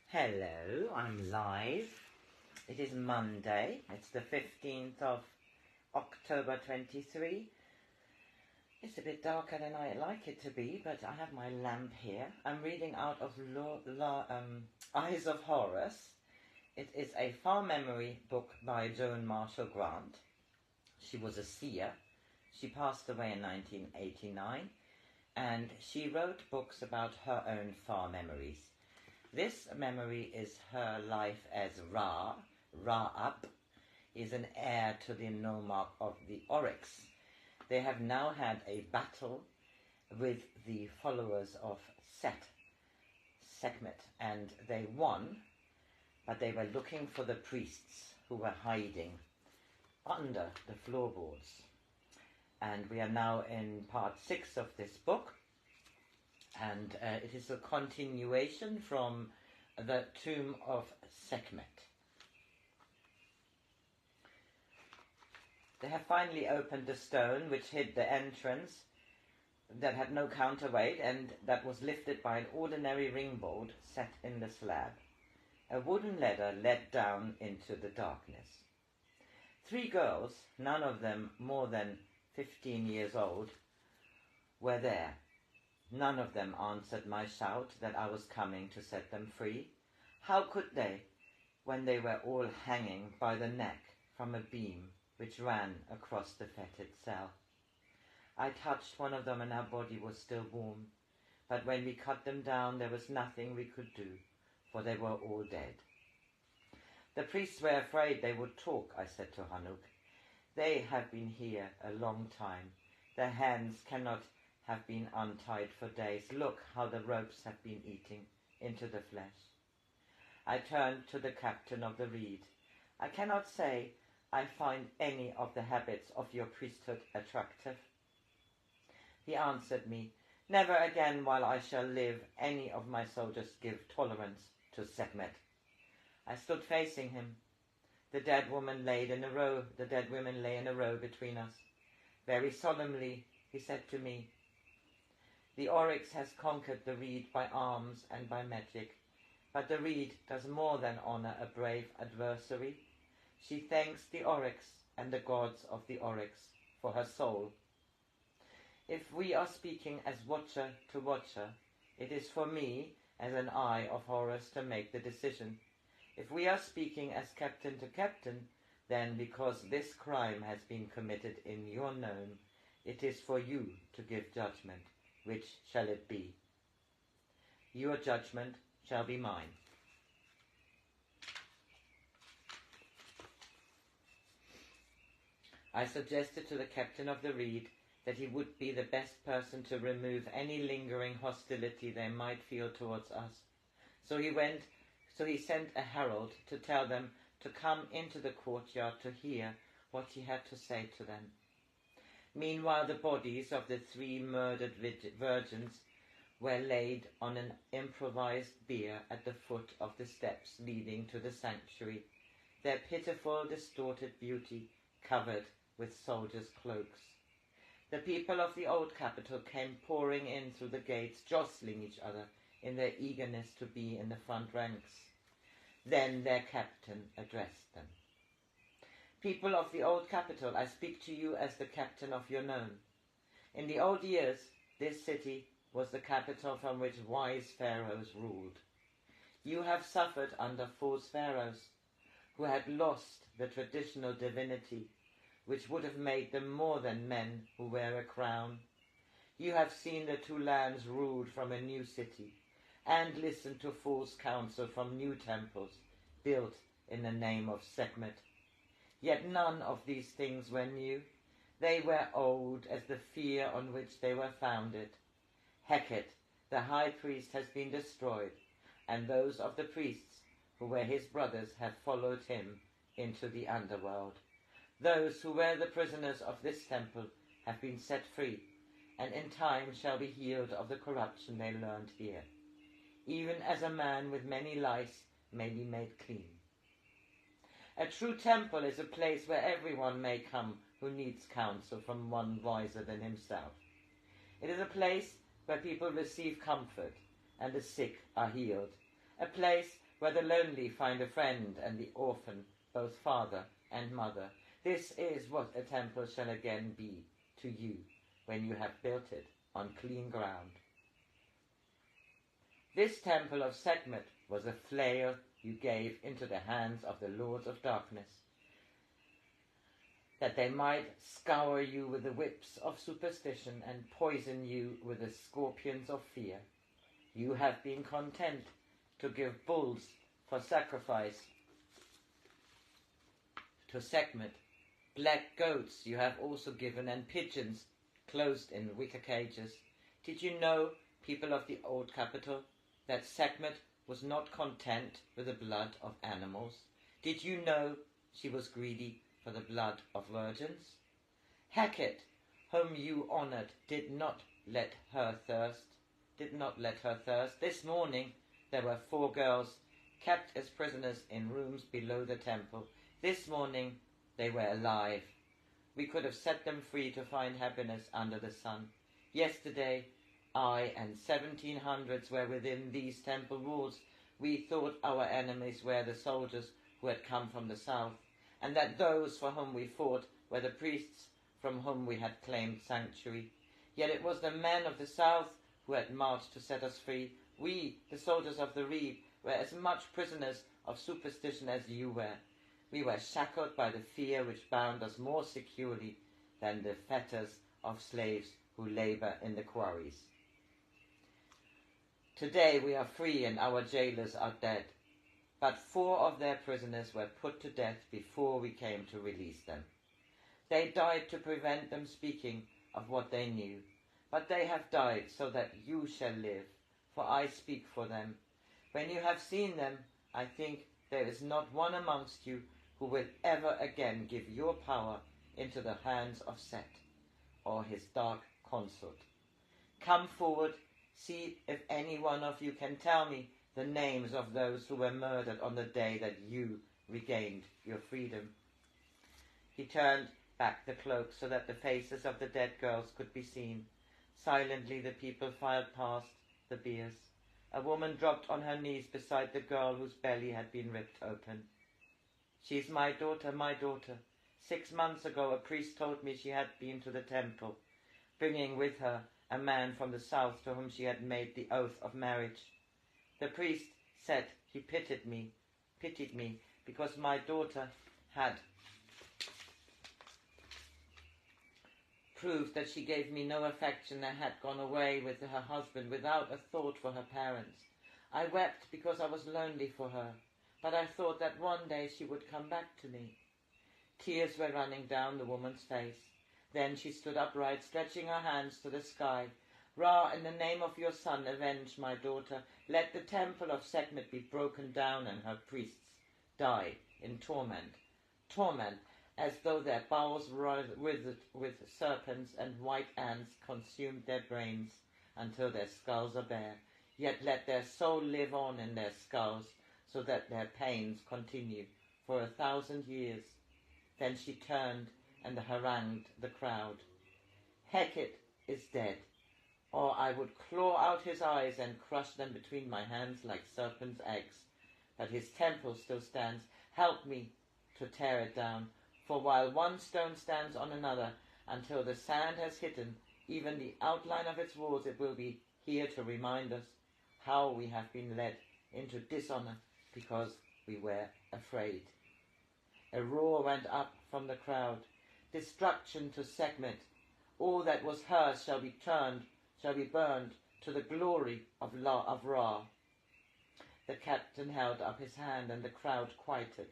Hello, I'm live. It is Monday. It's the 15th of October 23. It's a bit darker than I like it to be, but I have my lamp here. I'm reading out of Eyes of Horus. It is a far memory book by Joan Marshall Grants. She was a seer. She passed away in 1989, and she wrote books about her own far memories. This memory is her life as Ra. Ra-up is an heir to the nomarch of the Oryx. They have now had a battle with the followers of SEKMET, and they won, but they were looking for the priests who were hiding under the floorboards. And we are now in part 6 of this book, and it is a continuation from the tomb of SEKMET. They have finally opened the stone which hid the entrance, that had no counterweight, and that was lifted by an ordinary ringboard set in the slab. A wooden ladder led down into the darkness. 3 girls, none of them more than 15 years old, were there. None of them answered my shout that I was coming to set them free. How could they, when they were all hanging by the neck from a beam which ran across the fetid cell? I touched one of them and her body was still warm, but when we cut them down there was nothing we could do, for they were all dead. The priests were afraid they would talk, I said to Hanuk. They have been here a long time. Their hands cannot have been untied for days. Look how the ropes have been eating into the flesh. I turned to the captain of the reed. I cannot say I find any of the habits of your priesthood attractive. He answered me, never again while I shall live any of my soldiers give tolerance to SEKMET. I stood facing him. The dead women lay in a row between us. Very solemnly he said to me, the Oryx has conquered the reed by arms and by magic, but the reed does more than honor a brave adversary. She thanks the Oryx and the gods of the Oryx for her soul. If we are speaking as watcher to watcher, it is for me, as an eye of Horus, to make the decision. If we are speaking as captain to captain, then because this crime has been committed in your nome, it is for you to give judgment. Which shall it be? Your judgment shall be mine. I suggested to the captain of the reed that he would be the best person to remove any lingering hostility they might feel towards us. So he sent a herald to tell them to come into the courtyard to hear what he had to say to them. Meanwhile, the bodies of the 3 murdered virgins were laid on an improvised bier at the foot of the steps leading to the sanctuary, their pitiful, distorted beauty covered with soldiers' cloaks. The people of the old capital came pouring in through the gates, jostling each other in their eagerness to be in the front ranks. Then their captain addressed them. People of the old capital, I speak to you as the captain of your nome. In the old years, this city was the capital from which wise pharaohs ruled. You have suffered under false pharaohs, who had lost the traditional divinity, which would have made them more than men who wear a crown. You have seen the 2 lands ruled from a new city, and listened to false counsel from new temples built in the name of SEKMET. Yet none of these things were new. They were old as the fear on which they were founded. Heket, the high priest, has been destroyed, and those of the priests who were his brothers have followed him into the underworld. Those who were the prisoners of this temple have been set free, and in time shall be healed of the corruption they learned here, even as a man with many lice may be made clean. A true temple is a place where everyone may come who needs counsel from one wiser than himself. It is a place where people receive comfort and the sick are healed. A place where the lonely find a friend and the orphan both father and mother. This is what a temple shall again be to you when you have built it on clean ground. This temple of SEKMET was a flail you gave into the hands of the lords of darkness, that they might scour you with the whips of superstition and poison you with the scorpions of fear. You have been content to give bulls for sacrifice to SEKMET. Black goats you have also given, and pigeons closed in wicker cages. Did you know, people of the old capital, that SEKMET was not content with the blood of animals? Did you know she was greedy for the blood of virgins? Heket, whom you honored, did not let her thirst. This morning there were 4 girls kept as prisoners in rooms below the temple. This morning they were alive. We could have set them free to find happiness under the sun. Yesterday, I and 1700s were within these temple walls. We thought our enemies were the soldiers who had come from the south, and that those for whom we fought were the priests from whom we had claimed sanctuary. Yet it was the men of the south who had marched to set us free. We, the soldiers of the Reeve, were as much prisoners of superstition as you were. We were shackled by the fear which bound us more securely than the fetters of slaves who labor in the quarries. Today we are free and our jailers are dead, but 4 of their prisoners were put to death before we came to release them. They died to prevent them speaking of what they knew, but they have died so that you shall live, for I speak for them. When you have seen them, I think there is not one amongst you who will ever again give your power into the hands of Set, or his dark consort. Come forward, see if any one of you can tell me the names of those who were murdered on the day that you regained your freedom. He turned back the cloak so that the faces of the dead girls could be seen. Silently the people filed past the biers. A woman dropped on her knees beside the girl whose belly had been ripped open. She is my daughter, my daughter. 6 months ago a priest told me she had been to the temple, bringing with her a man from the south to whom she had made the oath of marriage. The priest said he pitied me because my daughter had proved that she gave me no affection and had gone away with her husband without a thought for her parents. I wept because I was lonely for her, but I thought that one day she would come back to me. Tears were running down the woman's face. Then she stood upright, stretching her hands to the sky. Ra, in the name of your son, avenge my daughter. Let the temple of SEKMET be broken down and her priests die in torment. Torment, as though their bowels withered with serpents and white ants consumed their brains until their skulls are bare. Yet let their soul live on in their skulls, so that their pains continue for 1,000 years. Then she turned and harangued the crowd. Heket is dead, or I would claw out his eyes and crush them between my hands like serpents' eggs. But his temple still stands. Help me to tear it down, for while one stone stands on another, until the sand has hidden even the outline of its walls, it will be here to remind us how we have been led into dishonor because we were afraid. A roar went up from the crowd. Destruction to SEKMET. All that was hers shall be burned to the glory of Ra. The captain held up his hand and the crowd quieted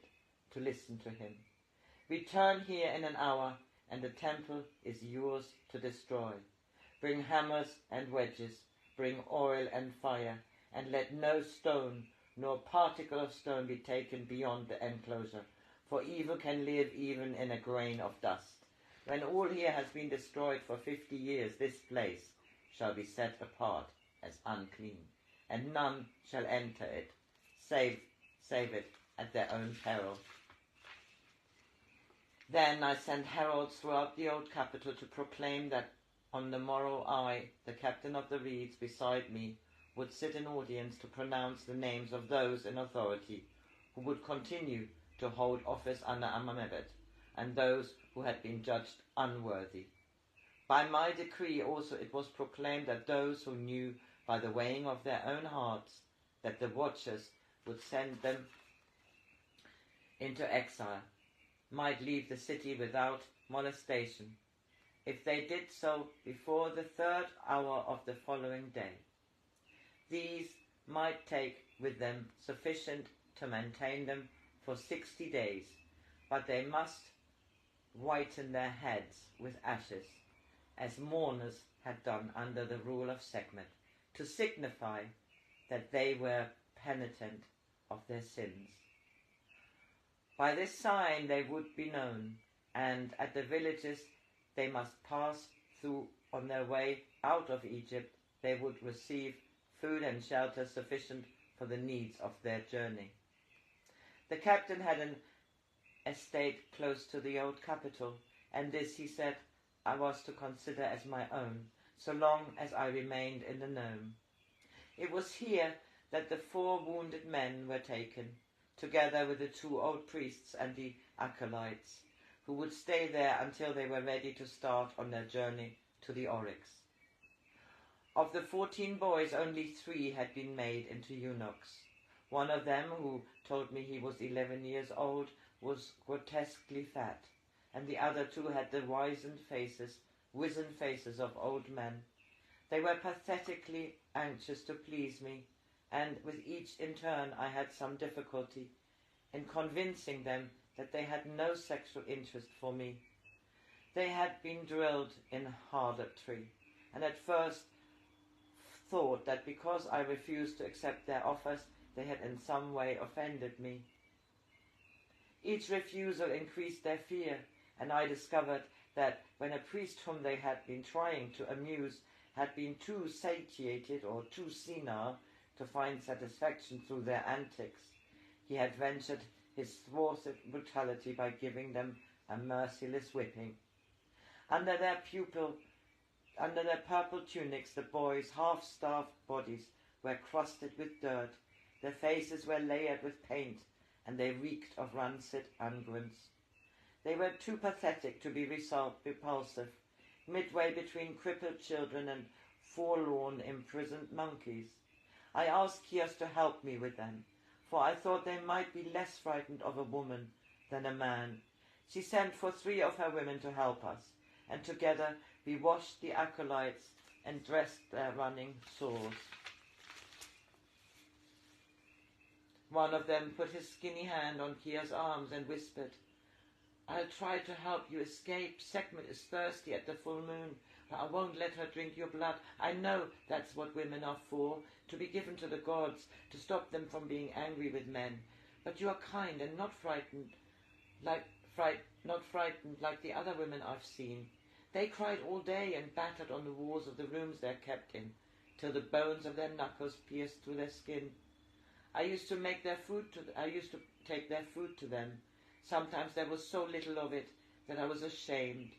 to listen to him. Return here in an hour and the temple is yours to destroy. Bring hammers and wedges, bring oil and fire, and let no stone nor particle of stone be taken beyond the enclosure, for evil can live even in a grain of dust. When all here has been destroyed for 50 years, this place shall be set apart as unclean, and none shall enter it, save it at their own peril. Then I sent heralds throughout the old capital to proclaim that On the morrow I, the captain of the reeds, beside me, would sit in audience to pronounce the names of those in authority who would continue to hold office under Amamebet, and those who had been judged unworthy. By my decree also it was proclaimed that those who knew by the weighing of their own hearts that the watchers would send them into exile might leave the city without molestation, if they did so before the 3rd hour of the following day. These might take with them sufficient to maintain them for 60 days, but they must whiten their heads with ashes, as mourners had done under the rule of SEKMET, to signify that they were penitent of their sins. By this sign they would be known, and at the villages they must pass through on their way out of Egypt. They would receive food and shelter sufficient for the needs of their journey. The captain had an estate close to the old capital, and this, he said, I was to consider as my own, so long as I remained in the nome. It was here that the 4 wounded men were taken, together with the 2 old priests and the acolytes, who would stay there until they were ready to start on their journey to the Oryx. Of the 14 boys, only 3 had been made into eunuchs. One of them, who told me he was 11 years old, was grotesquely fat, and the other 2 had the wizened faces of old men. They were pathetically anxious to please me, and with each in turn I had some difficulty in convincing them that they had no sexual interest for me. They had been drilled in harlotry, and at first thought that because I refused to accept their offers, they had in some way offended me. Each refusal increased their fear, and I discovered that when a priest whom they had been trying to amuse had been too satiated or too senile to find satisfaction through their antics, he had ventured his thwarted brutality by giving them a merciless whipping. Under their purple tunics, the boys' half-starved bodies were crusted with dirt, their faces were layered with paint, and they reeked of rancid unguents. They were too pathetic to be repulsive, midway between crippled children and forlorn imprisoned monkeys. I asked Kios to help me with them, for I thought they might be less frightened of a woman than a man. She sent for 3 of her women to help us, and together we washed the acolytes and dressed their running sores. One of them put his skinny hand on Kia's arms and whispered, I'll try to help you escape. SEKMET is thirsty at the full moon, but I won't let her drink your blood. I know that's what women are for, to be given to the gods, to stop them from being angry with men. But you are kind and not frightened like the other women I've seen. They cried all day and battered on the walls of the rooms they're kept in, till the bones of their knuckles pierced through their skin. I used to take their food to them. Sometimes there was so little of it that I was ashamed.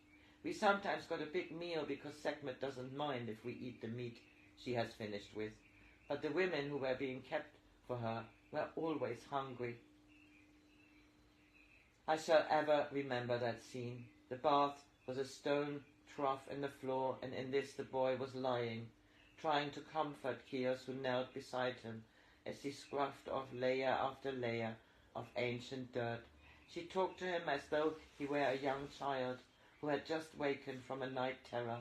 We sometimes got a big meal because SEKMET doesn't mind if we eat the meat she has finished with. But the women who were being kept for her were always hungry. I shall ever remember that scene. The bath was a stone trough in the floor, and in this the boy was lying, trying to comfort Kios, who knelt beside him as he scruffed off layer after layer of ancient dirt. She talked to him as though he were a young child who had just wakened from a night terror.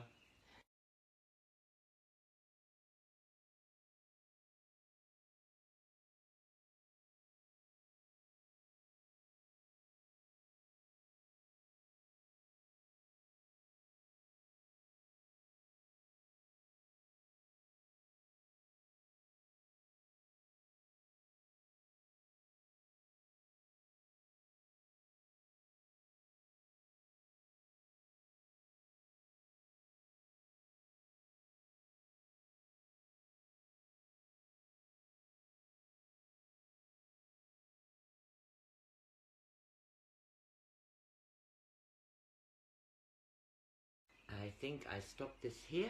think I stop this here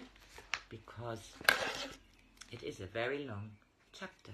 because it is a very long chapter.